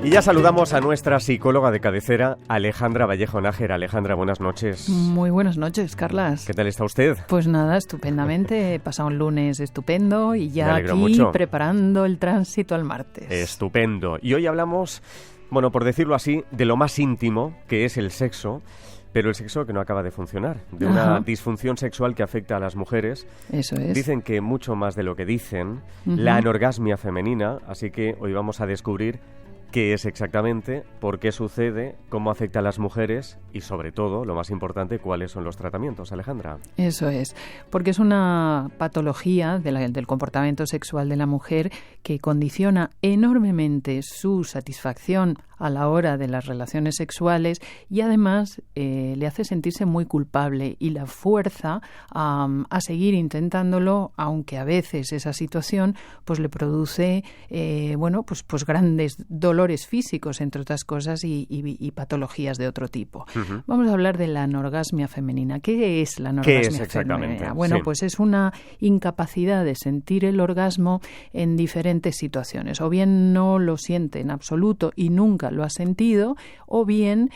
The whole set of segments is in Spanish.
Y ya saludamos a nuestra psicóloga de cabecera, Alejandra Vallejo Nájera. Alejandra, buenas noches. Muy buenas noches, Carlas. ¿Qué tal está usted? Pues nada, estupendamente. He pasado un lunes estupendo y ya aquí mucho. Preparando el tránsito al martes. Estupendo. Y hoy hablamos, bueno, por decirlo así, de lo más íntimo, que es el sexo. Pero el sexo que no acaba de funcionar, de una disfunción sexual que afecta a las mujeres. Eso es. Dicen que mucho más de lo que dicen, la anorgasmia femenina, así que hoy vamos a descubrir qué es exactamente, por qué sucede, cómo afecta a las mujeres y, sobre todo, lo más importante, cuáles son los tratamientos, Alejandra. Eso es, porque es una patología del comportamiento sexual de la mujer que condiciona enormemente su satisfacción a la hora de las relaciones sexuales y además le hace sentirse muy culpable y la fuerza a seguir intentándolo, aunque a veces esa situación pues le produce pues grandes dolores físicos, entre otras cosas, y patologías de otro tipo. Vamos a hablar de la anorgasmia femenina. ¿Qué es la anorgasmia femenina? ¿Qué es exactamente? Bueno, pues es una incapacidad de sentir el orgasmo en diferentes situaciones. O bien no lo siente en absoluto y nunca lo ha sentido, o bien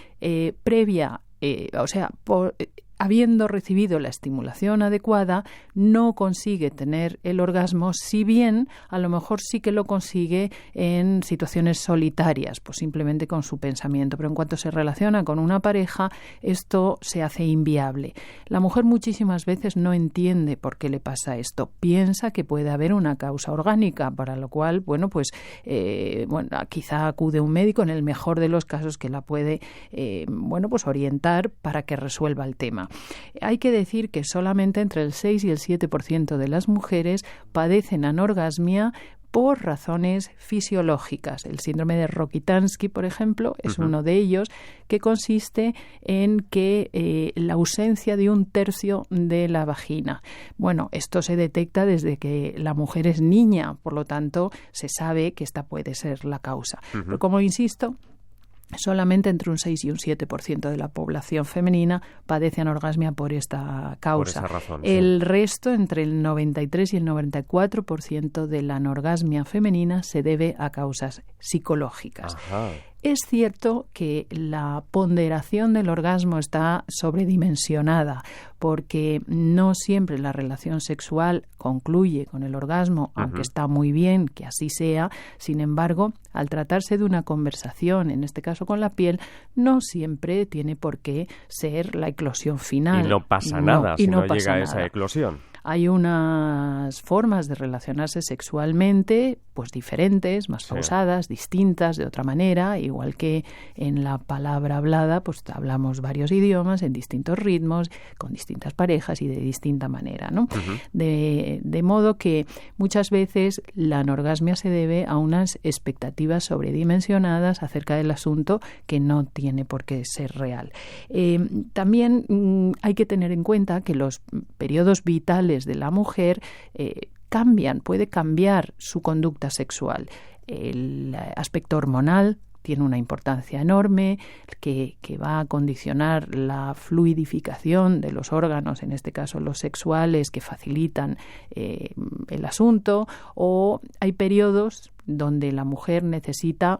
habiendo recibido la estimulación adecuada, no consigue tener el orgasmo, si bien a lo mejor sí que lo consigue en situaciones solitarias, pues simplemente con su pensamiento. Pero en cuanto se relaciona con una pareja, esto se hace inviable. La mujer muchísimas veces no entiende por qué le pasa esto. Piensa que puede haber una causa orgánica, para lo cual, quizá acude un médico, en el mejor de los casos, que la puede orientar para que resuelva el tema. Hay que decir que solamente entre el 6 y el 7% de las mujeres padecen anorgasmia por razones fisiológicas. El síndrome de Rokitansky, por ejemplo, es uno de ellos, que consiste en que la ausencia de un tercio de la vagina. Bueno, esto se detecta desde que la mujer es niña, por lo tanto, se sabe que esta puede ser la causa. Pero como insisto, solamente entre un 6 y un 7% de la población femenina padece anorgasmia por esta causa. Por esa razón, el resto, entre el 93 y el 94% de la anorgasmia femenina, se debe a causas psicológicas. Ajá. Es cierto que la ponderación del orgasmo está sobredimensionada, porque no siempre la relación sexual concluye con el orgasmo, aunque está muy bien que así sea. Sin embargo, al tratarse de una conversación, en este caso con la piel, no siempre tiene por qué ser la eclosión final. Y no pasa nada si no llega a esa eclosión. Hay unas formas de relacionarse sexualmente, pues diferentes, más pausadas, distintas, de otra manera, igual que en la palabra hablada, pues hablamos varios idiomas en distintos ritmos, con distintas parejas y de distinta manera, ¿no? De modo que muchas veces la anorgasmia se debe a unas expectativas sobredimensionadas acerca del asunto que no tiene por qué ser real. También hay que tener en cuenta que los periodos vitales de la mujer puede cambiar su conducta sexual. El aspecto hormonal tiene una importancia enorme que va a condicionar la fluidificación de los órganos, en este caso los sexuales, que facilitan el asunto, o hay periodos donde la mujer necesita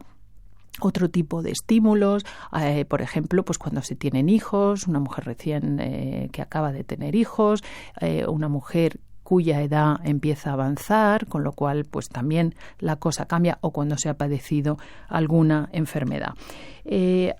otro tipo de estímulos, por ejemplo, pues cuando se tienen hijos, una mujer recién que acaba de tener hijos, una mujer cuya edad empieza a avanzar, con lo cual pues también la cosa cambia, o cuando se ha padecido alguna enfermedad.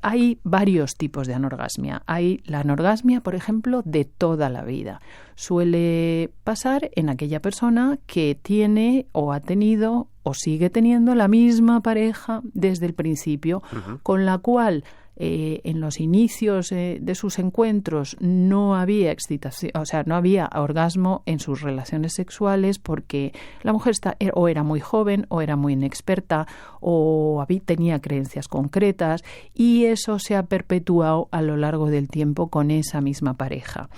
Hay varios tipos de anorgasmia. Hay la anorgasmia, por ejemplo, de toda la vida. Suele pasar en aquella persona que tiene o ha tenido o sigue teniendo la misma pareja desde el principio, con la cual en los inicios de sus encuentros no había excitación, o sea, no había orgasmo en sus relaciones sexuales, porque la mujer o era muy joven, o era muy inexperta, o tenía creencias concretas, y eso se ha perpetuado a lo largo del tiempo con esa misma pareja.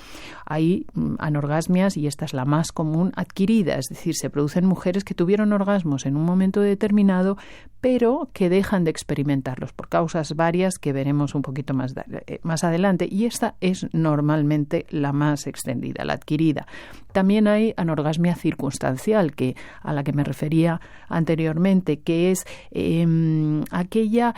Hay anorgasmias, y esta es la más común, adquirida, es decir, se producen mujeres que tuvieron orgasmos en un momento determinado, pero que dejan de experimentarlos por causas varias que veremos un poquito más adelante, y esta es normalmente la más extendida, la adquirida. También hay anorgasmia circunstancial, a la que me refería anteriormente, que es aquella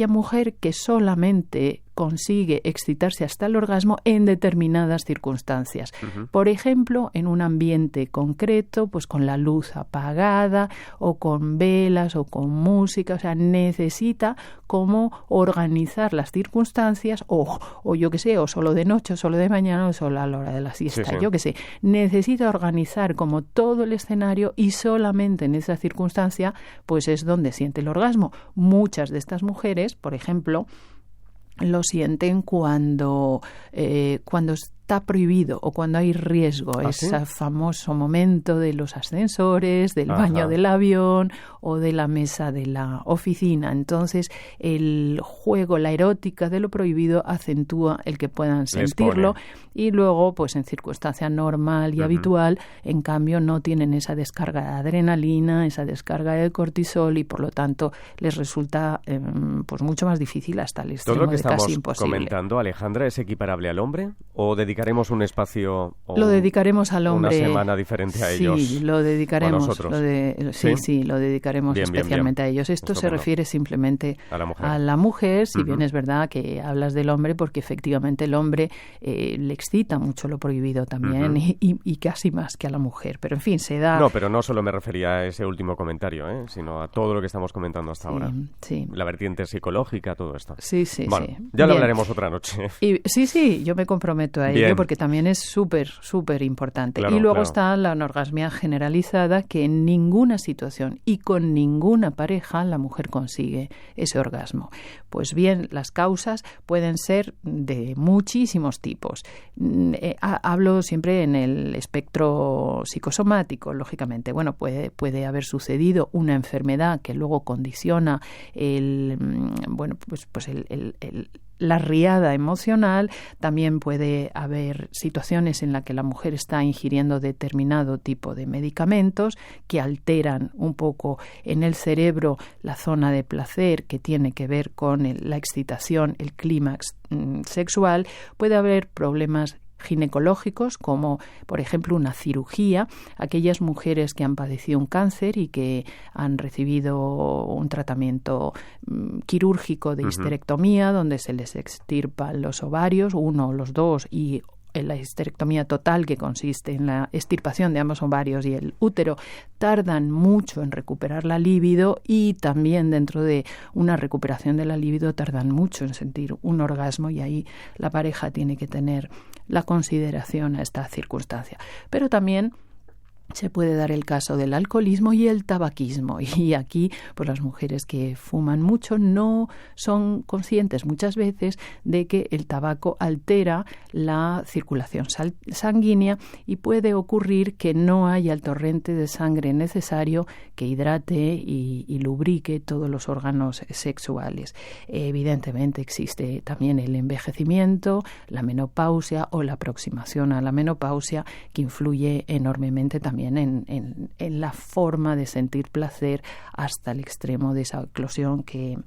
mujer que solamente consigue excitarse hasta el orgasmo en determinadas circunstancias. Uh-huh. Por ejemplo, en un ambiente concreto, pues con la luz apagada o con velas o con música, o sea, necesita cómo organizar las circunstancias o yo qué sé, o solo de noche, o solo de mañana, o solo a la hora de la siesta, sí, sí. Yo qué sé. Necesita organizar como todo el escenario y solamente en esa circunstancia pues es donde siente el orgasmo. Muchas de estas mujeres, por ejemplo, lo sienten cuando está prohibido o cuando hay riesgo, ese famoso momento de los ascensores, del baño del avión o de la mesa de la oficina. Entonces, el juego, la erótica de lo prohibido acentúa el que puedan sentirlo y luego, pues en circunstancia normal y habitual, en cambio, no tienen esa descarga de adrenalina, esa descarga de cortisol y, por lo tanto, les resulta pues mucho más difícil hasta el extremo de casi imposible. ¿Todo lo que estamos comentando, Alejandra, es equiparable al hombre o dedicaremos un espacio o lo dedicaremos al hombre, una semana diferente a ellos? Sí, lo dedicaremos. ¿O a nosotros? Sí, lo dedicaremos especialmente a ellos. Esto se refiere simplemente a la mujer, si bien es verdad que hablas del hombre, porque efectivamente el hombre le excita mucho lo prohibido también y casi más que a la mujer. Pero en fin, se da... No, pero no solo me refería a ese último comentario, sino a todo lo que estamos comentando hasta ahora. Sí. La vertiente psicológica, todo esto. Sí. Bueno, ya lo hablaremos otra noche. Sí, yo me comprometo a ello porque también es súper importante. Claro, y luego está la anorgasmia generalizada, que en ninguna situación y con ninguna pareja la mujer consigue ese orgasmo. Pues bien, las causas pueden ser de muchísimos tipos. Hablo siempre en el espectro psicosomático, lógicamente. Bueno, puede haber sucedido una enfermedad que luego condiciona la riada emocional. También puede haber situaciones en las que la mujer está ingiriendo determinado tipo de medicamentos que alteran un poco en el cerebro la zona de placer que tiene que ver con la excitación, el clímax sexual. Puede haber problemas ginecológicos, como por ejemplo una cirugía, aquellas mujeres que han padecido un cáncer y que han recibido un tratamiento quirúrgico de histerectomía, donde se les extirpan los ovarios, uno o los dos, y la histerectomía total, que consiste en la extirpación de ambos ovarios y el útero, tardan mucho en recuperar la libido, y también dentro de una recuperación de la libido tardan mucho en sentir un orgasmo, y ahí la pareja tiene que tener la consideración a esta circunstancia. Pero también se puede dar el caso del alcoholismo y el tabaquismo, y aquí pues las mujeres que fuman mucho no son conscientes muchas veces de que el tabaco altera la circulación sanguínea y puede ocurrir que no haya el torrente de sangre necesario que hidrate y lubrique todos los órganos sexuales. Evidentemente existe también el envejecimiento, la menopausia o la aproximación a la menopausia, que influye enormemente también en la forma de sentir placer hasta el extremo de esa eclosión que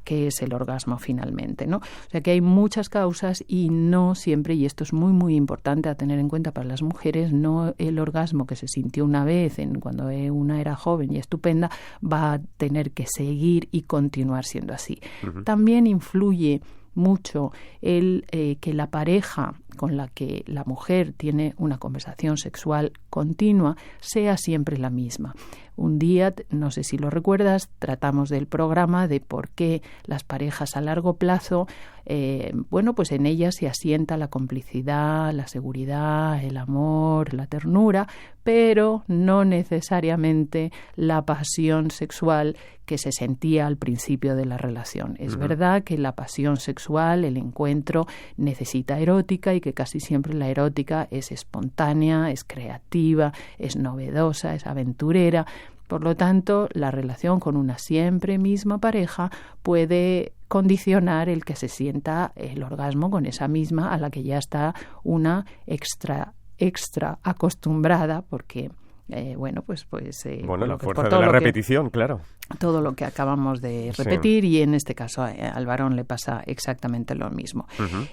es el orgasmo finalmente, ¿no? O sea que hay muchas causas y no siempre, y esto es muy importante a tener en cuenta para las mujeres, no el orgasmo que se sintió una vez cuando una era joven y estupenda va a tener que seguir y continuar siendo así. También influye mucho el que la pareja con la que la mujer tiene una conversación sexual continua sea siempre la misma. Un día, no sé si lo recuerdas, tratamos del programa de por qué las parejas a largo plazo, pues en ellas se asienta la complicidad, la seguridad, el amor, la ternura, pero no necesariamente la pasión sexual que se sentía al principio de la relación. Es verdad que la pasión sexual, el encuentro, necesita erótica, y que casi siempre la erótica es espontánea, es creativa, es novedosa, es aventurera. Por lo tanto, la relación con una siempre misma pareja puede condicionar el que se sienta el orgasmo con esa misma a la que ya está una extra acostumbrada, porque la fuerza de la repetición, claro. Todo lo que acabamos de repetir, y en este caso al varón le pasa exactamente lo mismo. Uh-huh.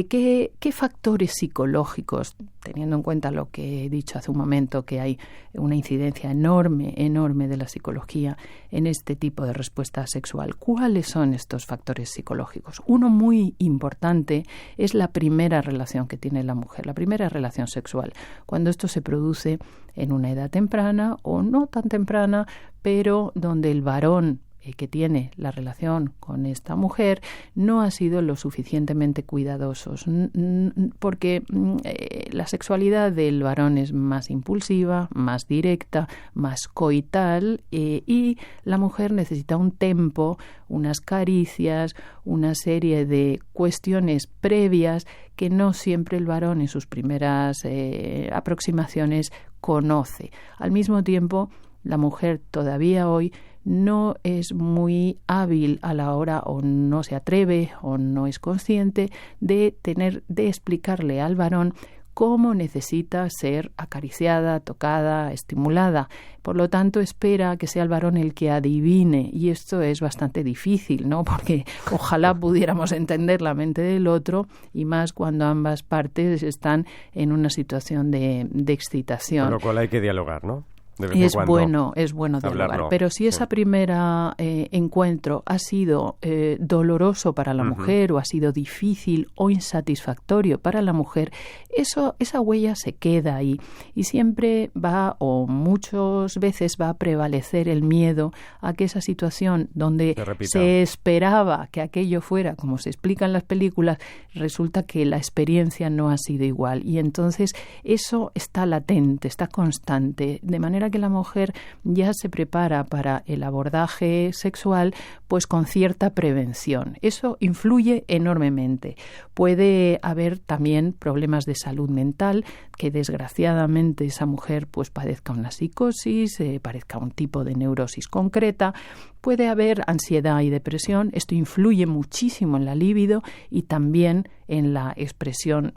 ¿Qué factores psicológicos, teniendo en cuenta lo que he dicho hace un momento, que hay una incidencia enorme de la psicología en este tipo de respuesta sexual, cuáles son estos factores psicológicos? Uno muy importante es la primera relación que tiene la mujer, la primera relación sexual, cuando esto se produce en una edad temprana o no tan temprana, pero donde el varón que tiene la relación con esta mujer no ha sido lo suficientemente cuidadosos, porque la sexualidad del varón es más impulsiva, más directa, más coital, y la mujer necesita un tempo, unas caricias, una serie de cuestiones previas que no siempre el varón en sus primeras aproximaciones conoce. Al mismo tiempo, la mujer todavía hoy no es muy hábil a la hora, o no se atreve o no es consciente de explicarle al varón cómo necesita ser acariciada, tocada, estimulada. Por lo tanto, espera que sea el varón el que adivine, y esto es bastante difícil, ¿no? Porque ojalá pudiéramos entender la mente del otro, y más cuando ambas partes están en una situación de excitación. Con lo cual hay que dialogar, ¿no? Es bueno dialogar, pero si esa primera encuentro ha sido doloroso para la mujer, o ha sido difícil o insatisfactorio para la mujer, esa huella se queda ahí, y siempre o muchas veces va a prevalecer el miedo a que esa situación donde se esperaba que aquello fuera como se explica en las películas, resulta que la experiencia no ha sido igual, y entonces eso está latente, está constante, de manera que la mujer ya se prepara para el abordaje sexual pues con cierta prevención. Eso influye enormemente. Puede haber también problemas de salud mental, que desgraciadamente esa mujer pues padezca una psicosis, padezca un tipo de neurosis concreta. Puede haber ansiedad y depresión. Esto influye muchísimo en la libido y también en la expresión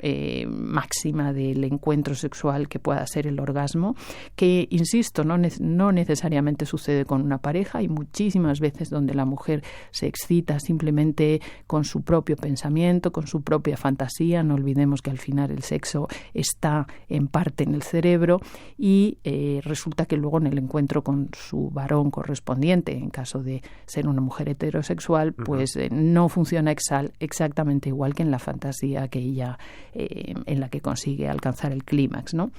máxima del encuentro sexual, que pueda ser el orgasmo, que, insisto, no necesariamente sucede con una pareja. Hay muchísimas veces donde la mujer se excita simplemente con su propio pensamiento, con su propia fantasía. No olvidemos que al final el sexo está en parte en el cerebro, y resulta que luego en el encuentro con su varón correspondiente, en caso de ser una mujer heterosexual, pues no funciona exactamente igual que en la fantasía que ella en la que consigue alcanzar el clímax, ¿no?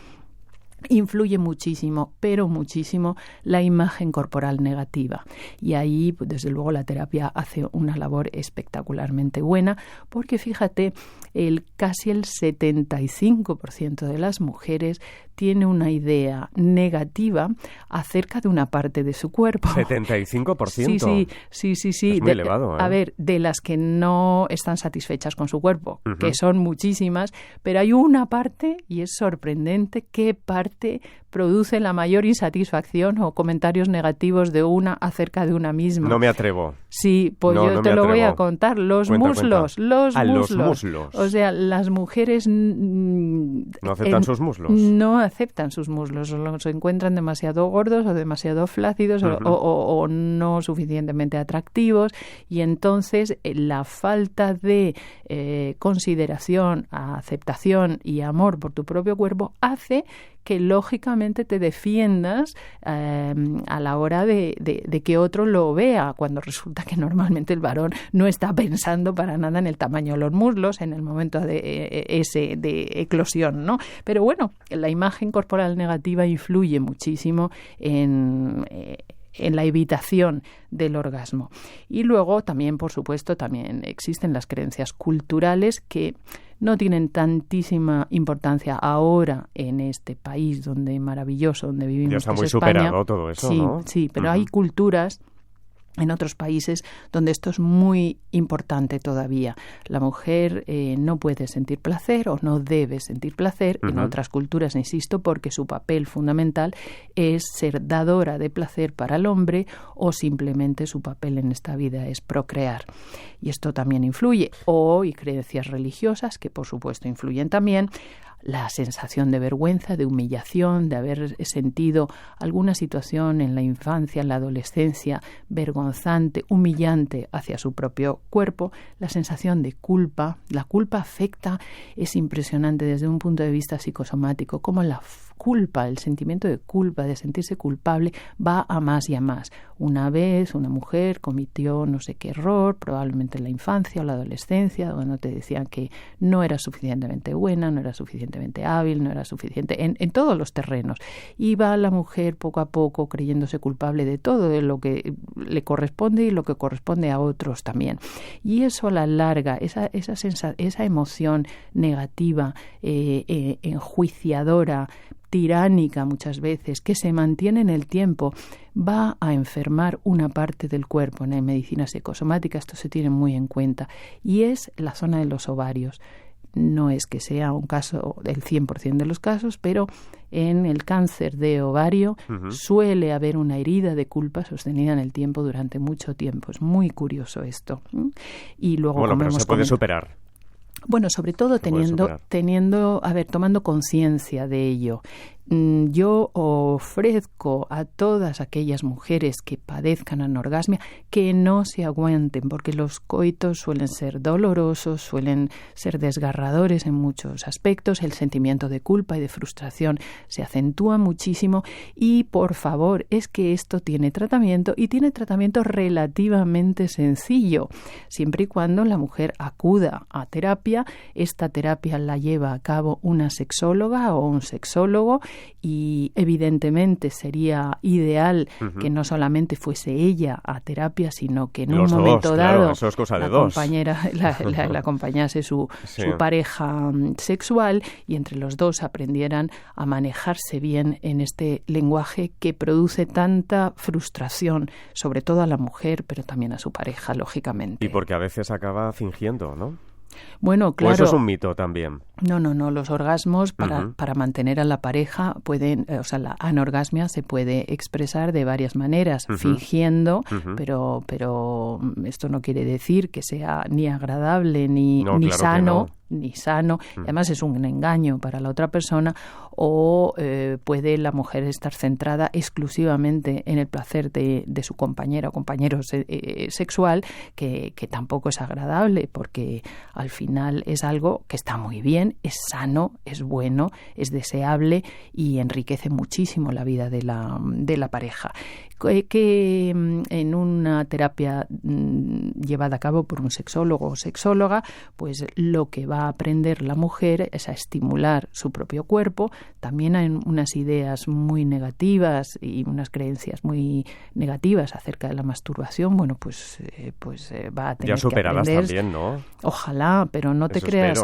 Influye muchísimo, pero muchísimo, la imagen corporal negativa. Y ahí, pues, desde luego, la terapia hace una labor espectacularmente buena, porque fíjate, casi el 75% de las mujeres tiene una idea negativa acerca de una parte de su cuerpo. ¿75%? Sí. Es muy elevado, ¿eh? A ver, de las que no están satisfechas con su cuerpo, que son muchísimas, pero hay una parte, y es sorprendente, qué parte produce la mayor insatisfacción o comentarios negativos de una acerca de una misma. No me atrevo. Sí, pues yo te lo voy a contar. Los muslos. Los muslos. O sea, las mujeres no aceptan sus muslos. No aceptan sus muslos, o los encuentran demasiado gordos o demasiado flácidos o no suficientemente atractivos, y entonces la falta de consideración, aceptación y amor por tu propio cuerpo hace que lógicamente te defiendas a la hora de que otro lo vea, cuando resulta que normalmente el varón no está pensando para nada en el tamaño de los muslos en el momento de eclosión, ¿no? Pero bueno, la imagen corporal negativa influye muchísimo en la evitación del orgasmo. Y luego también, por supuesto, también existen las creencias culturales que no tienen tantísima importancia ahora en este país maravilloso donde vivimos. Ya está muy España. Superado todo eso, sí, ¿no? Sí, pero hay culturas en otros países donde esto es muy importante todavía. La mujer no puede sentir placer o no debe sentir placer. En otras culturas, insisto, porque su papel fundamental es ser dadora de placer para el hombre, o simplemente su papel en esta vida es procrear. Y esto también influye. Y creencias religiosas, que por supuesto influyen también. la sensación de vergüenza, de humillación, de haber sentido alguna situación en la infancia, en la adolescencia, vergonzante, humillante hacia su propio cuerpo, la sensación de culpa. La culpa afecta, es impresionante desde un punto de vista psicosomático, cómo la culpa, el sentimiento de culpa, de sentirse culpable, va a más y a más. Una vez una mujer cometió no sé qué error, probablemente en la infancia o la adolescencia, donde te decían que no era suficientemente buena, no era suficientemente hábil, no era suficiente en todos los terrenos. Y va la mujer poco a poco creyéndose culpable de todo, de lo que le corresponde y lo que corresponde a otros también. Y eso a la larga, esa emoción negativa, enjuiciadora, tiránica muchas veces, que se mantiene en el tiempo, va a enfermar una parte del cuerpo. En la medicina psicosomática esto se tiene muy en cuenta, y es la zona de los ovarios. No es que sea un caso del 100% de los casos, pero en el cáncer de ovario suele haber una herida de culpa sostenida en el tiempo durante mucho tiempo. Es muy curioso esto. Y luego, bueno, pero se puede superar. Bueno, sobre todo tomando conciencia de ello. Yo ofrezco a todas aquellas mujeres que padezcan anorgasmia que no se aguanten, porque los coitos suelen ser dolorosos, suelen ser desgarradores en muchos aspectos, el sentimiento de culpa y de frustración se acentúa muchísimo, y por favor, es que esto tiene tratamiento, y tiene tratamiento relativamente sencillo, siempre y cuando la mujer acuda a terapia. Esta terapia la lleva a cabo una sexóloga o un sexólogo, y evidentemente sería ideal que no solamente fuese ella a terapia, sino que en los un momento dos, dado claro, eso es cosa de dos. La acompañase su pareja sexual, y entre los dos aprendieran a manejarse bien en este lenguaje que produce tanta frustración, sobre todo a la mujer, pero también a su pareja, lógicamente. Y porque a veces acaba fingiendo, ¿no? Bueno, claro. ¿O eso es un mito también? No. Los orgasmos para mantener a la pareja pueden, la anorgasmia se puede expresar de varias maneras, fingiendo, pero esto no quiere decir que sea ni agradable ni claro sano. Ni sano, además es un engaño para la otra persona, o puede la mujer estar centrada exclusivamente en el placer de su compañera o compañero sexual, que tampoco es agradable, porque al final es algo que está muy bien, es sano, es bueno, es deseable y enriquece muchísimo la vida de la pareja. Que en una terapia llevada a cabo por un sexólogo o sexóloga, pues lo que va a aprender la mujer es a estimular su propio cuerpo. También hay unas ideas muy negativas y unas creencias muy negativas acerca de la masturbación. Bueno, pues va a tener ya superadas que aprender. También, ¿no? Ojalá, pero no te creas.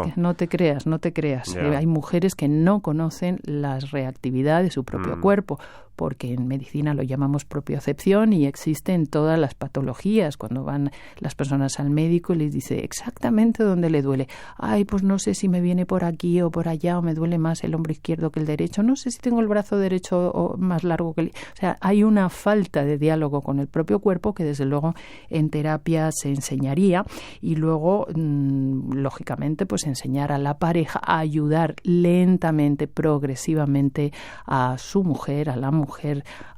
Ya. Hay mujeres que no conocen la reactividad de su propio cuerpo, porque en medicina lo llamamos propiocepción, y existe en todas las patologías. Cuando van las personas al médico y les dice exactamente dónde le duele. Ay, pues no sé si me viene por aquí o por allá, o me duele más el hombro izquierdo que el derecho. No sé si tengo el brazo derecho o más largo que el... O sea, hay una falta de diálogo con el propio cuerpo que desde luego en terapia se enseñaría, y luego, lógicamente, pues enseñar a la pareja a ayudar lentamente, progresivamente a su mujer, a la mujer,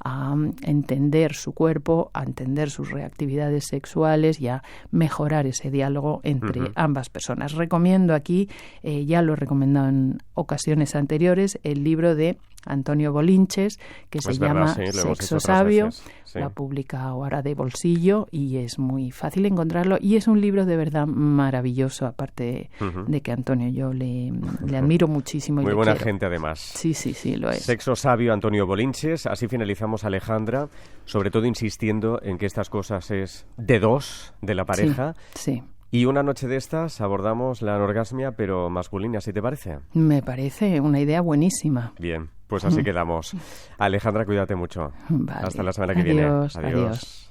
a entender su cuerpo, a entender sus reactividades sexuales y a mejorar ese diálogo entre ambas personas. Recomiendo aquí, ya lo he recomendado en ocasiones anteriores, el libro de Antonio Bolinches, que se llama Sexo Sabio. La publica ahora de bolsillo y es muy fácil encontrarlo, y es un libro de verdad maravilloso, aparte de que Antonio yo le admiro muchísimo. Muy y buena quiero. gente además. Sí, lo es. Sexo Sabio, Antonio Bolinches. Así finalizamos, Alejandra, sobre todo insistiendo en que estas cosas es de dos, de la pareja. Sí. Y una noche de estas abordamos la anorgasmia, pero masculina, ¿sí te parece? Me parece una idea buenísima. Bien, pues así quedamos. Alejandra, cuídate mucho. Vale. Hasta la semana que viene. Adiós.